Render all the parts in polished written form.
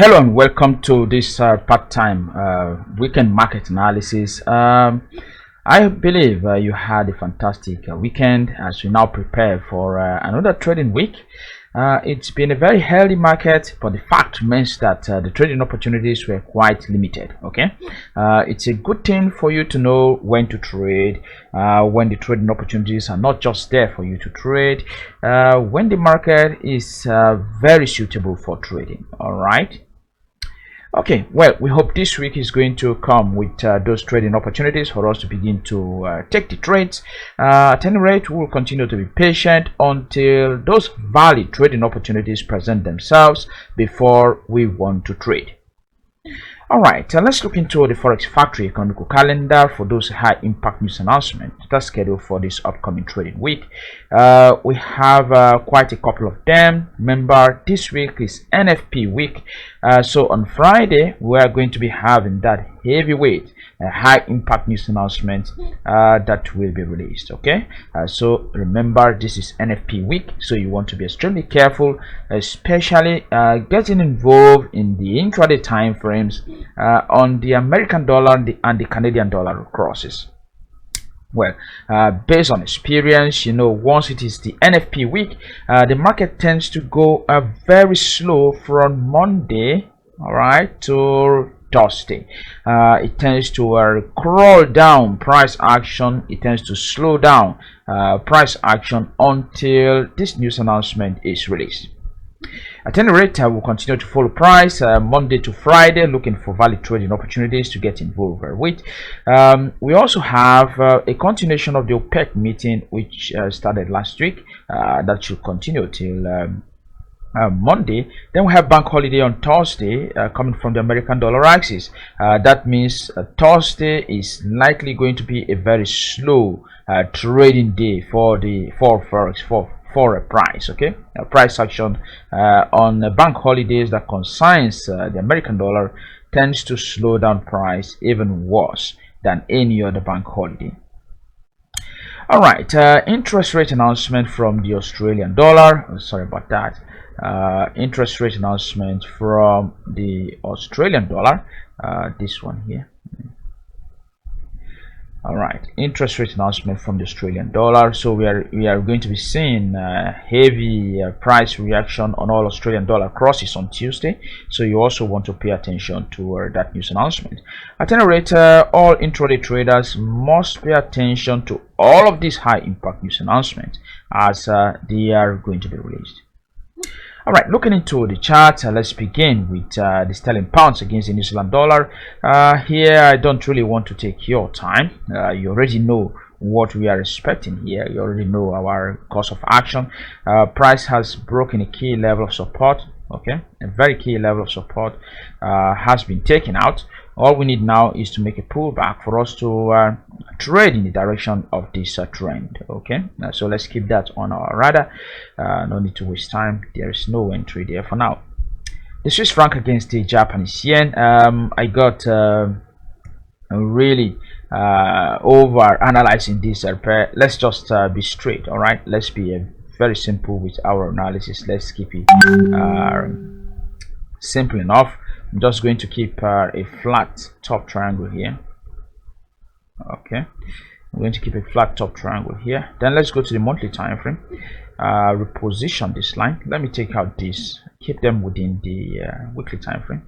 Hello and welcome to this part-time weekend market analysis. I believe you had a fantastic weekend as we now prepare for another trading week. It's been a very healthy market, but the fact remains that the trading opportunities were quite limited. Okay, it's a good thing for you to know when to trade, when the trading opportunities are not just there for you to trade, when the market is very suitable for trading. All right. Okay, well, we hope this week is going to come with those trading opportunities for us to begin to take the trades. At any rate, we will continue to be patient until those valid trading opportunities present themselves before we want to trade. All right, let's look into the Forex Factory economical calendar for those high impact news announcements that's scheduled for this upcoming trading week. We have quite a couple of them. Remember, this week is NFP week, so on Friday we are going to be having that heavyweight high impact news announcement that will be released. Okay, so remember, this is NFP week, so you want to be extremely careful, especially getting involved in the intraday time frames on the American dollar and the Canadian dollar crosses. Well, based on experience, you know, once it is the NFP week, the market tends to go very slow from Monday, all right, to Thursday. It tends to crawl down price action. It tends to slow down price action until this news announcement is released. At any rate, I will continue to follow price Monday to Friday, looking for valid trading opportunities to get involved with. We also have a continuation of the OPEC meeting, which started last week. That should continue till Monday. Then we have bank holiday on Thursday, coming from the American dollar axis. That means Thursday is likely going to be a very slow trading day for Forex, for a price. Okay, a price action on bank holidays that concerns the American dollar tends to slow down price even worse than any other bank holiday. All right, interest rate announcement from the Australian dollar. Sorry about that. Interest rate announcement from the Australian dollar. This one here. All right, interest rate announcement from the Australian dollar. So we are going to be seeing heavy price reaction on all Australian dollar crosses on Tuesday, so you also want to pay attention to that news announcement. At any rate, all intraday traders must pay attention to all of these high impact news announcements as they are going to be released. All right, looking into the chart, let's begin with the sterling pounds against the New Zealand dollar. Here, I don't really want to take your time. You already know what we are expecting here. You already know our course of action. Price has broken a key level of support. Okay, a very key level of support has been taken out. All we need now is to make a pullback for us to trade in the direction of this trend. Okay, so let's keep that on our radar. No need to waste time. There is no entry there for now. The Swiss franc against the Japanese yen. I got really over analyzing this pair. Let's just be straight. All right, let's be very simple with our analysis. Let's keep it simple enough. I'm just going to keep a flat top triangle here. Okay, I'm going to keep a flat top triangle here. Then let's go to the monthly time frame. Reposition this line. Let me take out this. Keep them within the weekly time frame.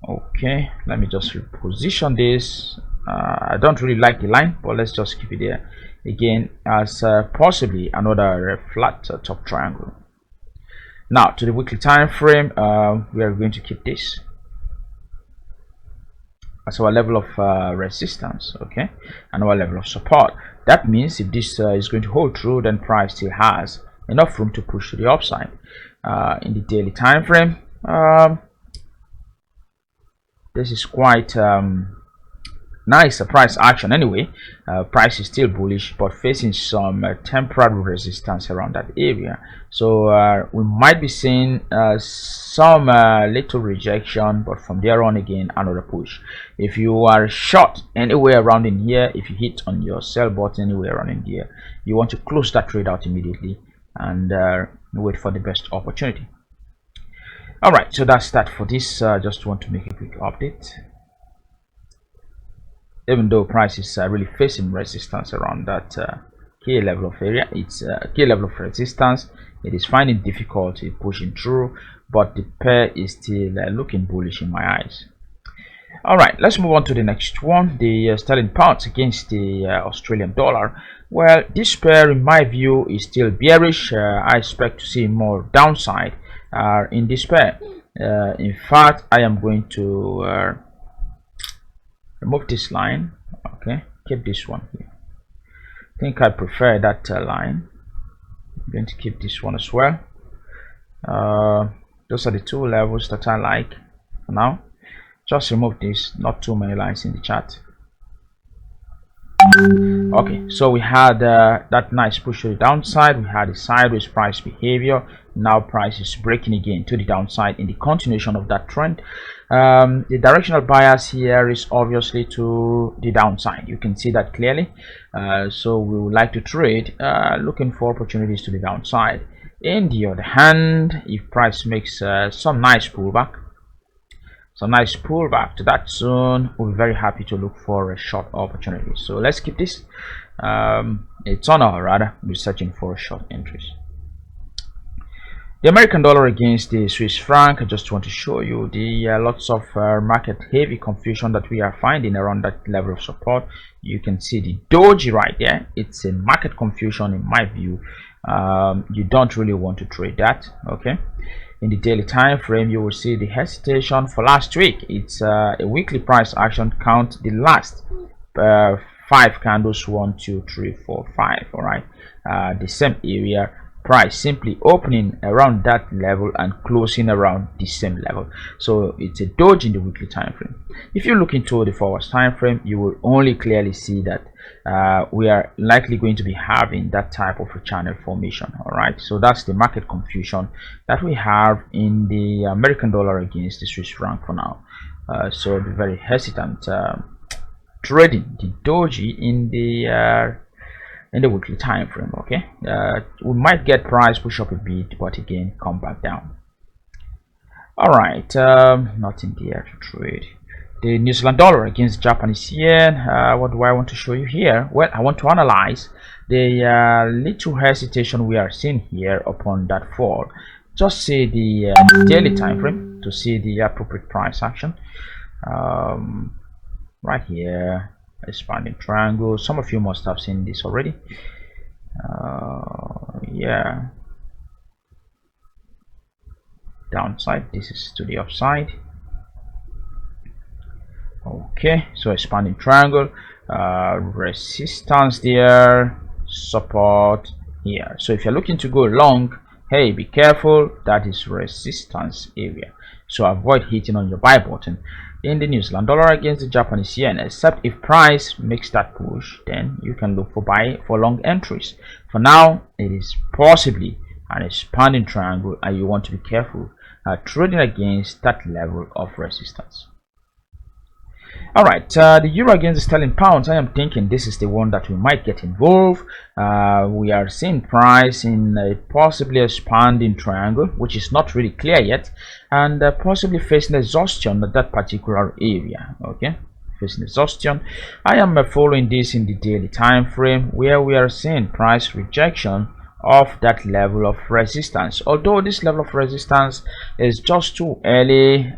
Okay, let me just reposition this. I don't really like the line, but let's just keep it there again as possibly another flat top triangle. Now to the weekly time frame, we are going to keep this as our level of resistance, okay, and our level of support. That means if this is going to hold true, then price still has enough room to push to the upside. In the daily time frame, this is quite nice price action anyway. Price is still bullish but facing some temporary resistance around that area, so we might be seeing some little rejection, but from there on again another push. If you are short anywhere around in here, if you hit on your sell button anywhere around in here, you want to close that trade out immediately and wait for the best opportunity. All right, so that's that for this. Just want to make a quick update. Even though price is really facing resistance around that key level of area, it's key level of resistance, it is finding difficulty pushing through, but the pair is still looking bullish in my eyes. All right, let's move on to the next one, the sterling pounds against the Australian dollar. Well, this pair in my view is still bearish. I expect to see more downside in this pair. In fact, I am going to remove this line. Okay, keep this one here. I think I prefer that line. I'm going to keep this one as well. Those are the two levels that I like for now. Just remove this, not too many lines in the chart. Okay, so we had that nice push to the downside. We had a sideways price behavior. Now price is breaking again to the downside in the continuation of that trend. The directional bias here is obviously to the downside. You can see that clearly. So we would like to trade looking for opportunities to the downside. In the other hand, if price makes some nice pullback to that zone, we'll be very happy to look for a short opportunity. So let's keep this. It's on, or rather we're searching for a short entries. The American dollar against the Swiss franc. I just want to show you the lots of market heavy confusion that we are finding around that level of support. You can see the doji right there. It's a market confusion in my view. You don't really want to trade that. Okay, in the daily time frame, you will see the hesitation for last week. It's a weekly price action count. The last 5 candles, 1 2 3 4 5. All right, the same area, price simply opening around that level and closing around the same level. So it's a doji in the weekly time frame. If you look into the forward time frame, you will only clearly see that we are likely going to be having that type of a channel formation. All right, so that's the market confusion that we have in the American dollar against the Swiss franc for now. So be very hesitant trading the doji in the weekly time frame. Okay, we might get price push up a bit, but again come back down. All right, nothing there to trade. The New Zealand dollar against Japanese yen. What do I want to show you here? Well, I want to analyze the little hesitation we are seeing here upon that fall. Just see the daily time frame to see the appropriate price action. Right here, expanding triangle. Some of you must have seen this already. Yeah, downside. This is to the upside. Okay, so expanding triangle, resistance there, support here. So if you're looking to go long, hey, be careful, that is resistance area, so avoid hitting on your buy button in the New Zealand dollar against the Japanese yen, except if price makes that push, then you can look for buy for long entries. For now, it is possibly an expanding triangle and you want to be careful trading against that level of resistance. All right, the euro against the sterling pounds. I am thinking this is the one that we might get involved. We are seeing price in a possibly expanding triangle, which is not really clear yet, and possibly facing exhaustion at that particular area. Okay, facing exhaustion. I am following this in the daily time frame, where we are seeing price rejection of that level of resistance. Although this level of resistance is just too early,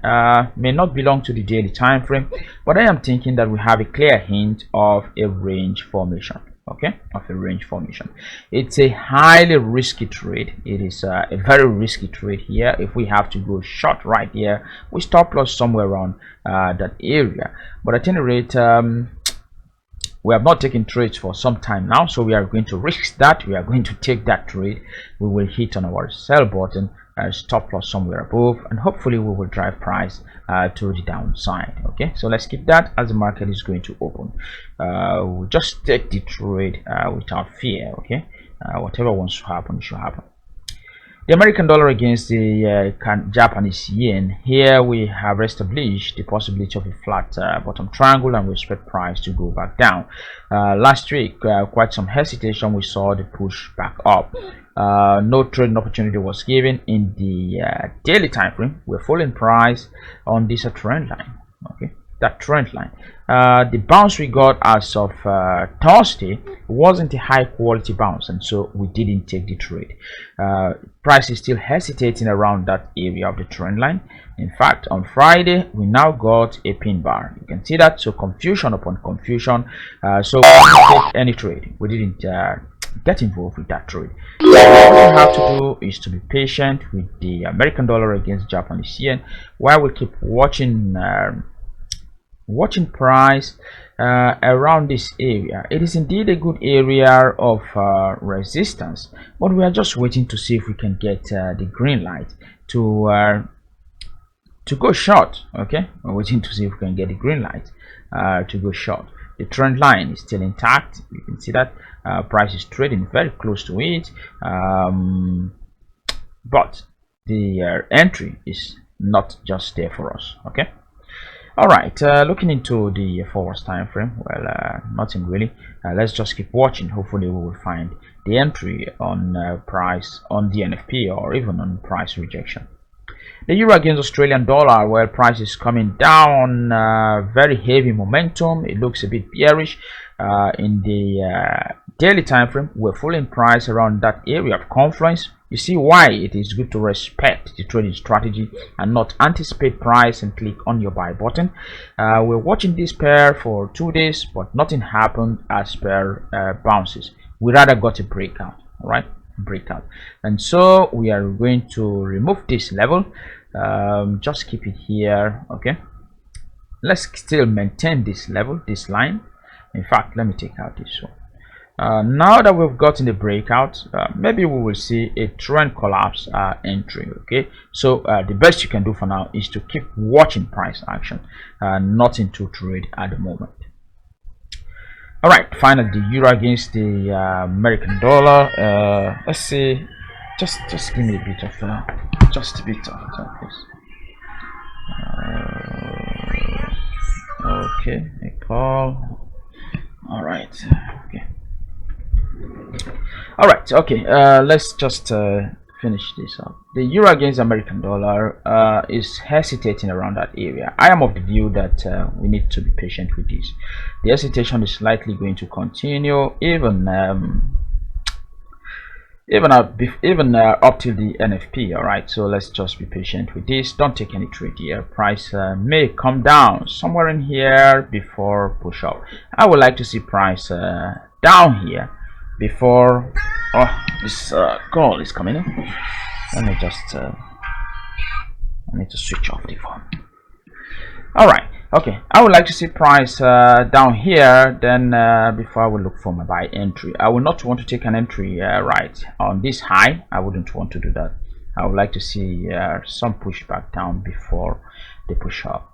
may not belong to the daily time frame, but I am thinking that we have a clear hint of a range formation. Okay, of a range formation. It's a highly risky trade. It is a very risky trade here. If we have to go short right here, we stop loss somewhere around that area. But at any rate, we have not taken trades for some time now, so we are going to risk that. We are going to take that trade. We will hit on our sell button, stop loss somewhere above, and hopefully we will drive price to the downside. Okay, so let's keep that as the market is going to open. We'll just take the trade without fear. Okay, whatever wants to happen should happen. The American dollar against the Japanese yen. Here we have established the possibility of a flat bottom triangle, and we expect price to go back down. Last week, quite some hesitation. We saw the push back up. No trading opportunity was given in the daily time frame. We're falling price on this trend line. Okay, that trend line. The bounce we got as of Thursday wasn't a high quality bounce, and so we didn't take the trade. Price is still hesitating around that area of the trend line. In fact, on Friday we now got a pin bar. You can see that. So confusion upon confusion. So we didn't take any trade. We didn't get involved with that trade. So what we have to do is to be patient with the American dollar against Japanese yen, while we keep watching price around this area. It is indeed a good area of resistance, but we are just waiting to see if we can get the green light to go short. Okay, we're waiting to see if we can get the green light to go short. The trend line is still intact. You can see that price is trading very close to it, but the entry is not just there for us. Okay. All right, looking into the forward time frame, well, nothing really. Let's just keep watching. Hopefully we will find the entry on price on the NFP, or even on price rejection. The euro against Australian dollar, well, price is coming down, very heavy momentum. It looks a bit bearish in the daily time frame. We're falling price around that area of confluence. You see why it is good to respect the trading strategy and not anticipate price and click on your buy button. We're watching this pair for 2 days, but nothing happened as per bounces. We rather got a breakout. All right, breakout, and so we are going to remove this level. Just keep it here. Okay, let's still maintain this level, this line. In fact, let me take out this one. Now that we've gotten the breakout, maybe we will see a trend collapse entry. Okay, so the best you can do for now is to keep watching price action, nothing to trade at the moment. All right, finally the euro against the American dollar. Let's see, just give me a bit of just a bit of time, please. Okay, a call. All right, okay. All right, okay, let's just finish this up. The euro against American dollar is hesitating around that area. I am of the view that we need to be patient with this. The hesitation is likely going to continue even up till the NFP. All right, so let's just be patient with this. Don't take any trade here. Price may come down somewhere in here before push up. I would like to see price down here before this call is coming in. Let me just I need to switch off the phone. All right, okay, I would like to see price down here, then before I will look for my buy entry. I will not want to take an entry right on this high. I wouldn't want to do that. I would like to see some pushback down before the push up.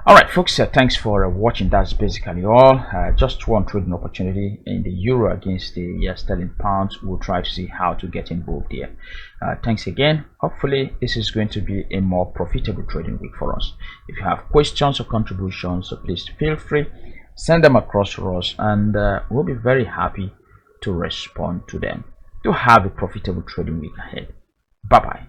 All right, folks, thanks for watching. That's basically all. Just one trading opportunity in the euro against the sterling pound. We'll try to see how to get involved here. Thanks again. Hopefully this is going to be a more profitable trading week for us. If you have questions or contributions, so please feel free, send them across to us, and we'll be very happy to respond to them. To have a profitable trading week ahead. Bye bye.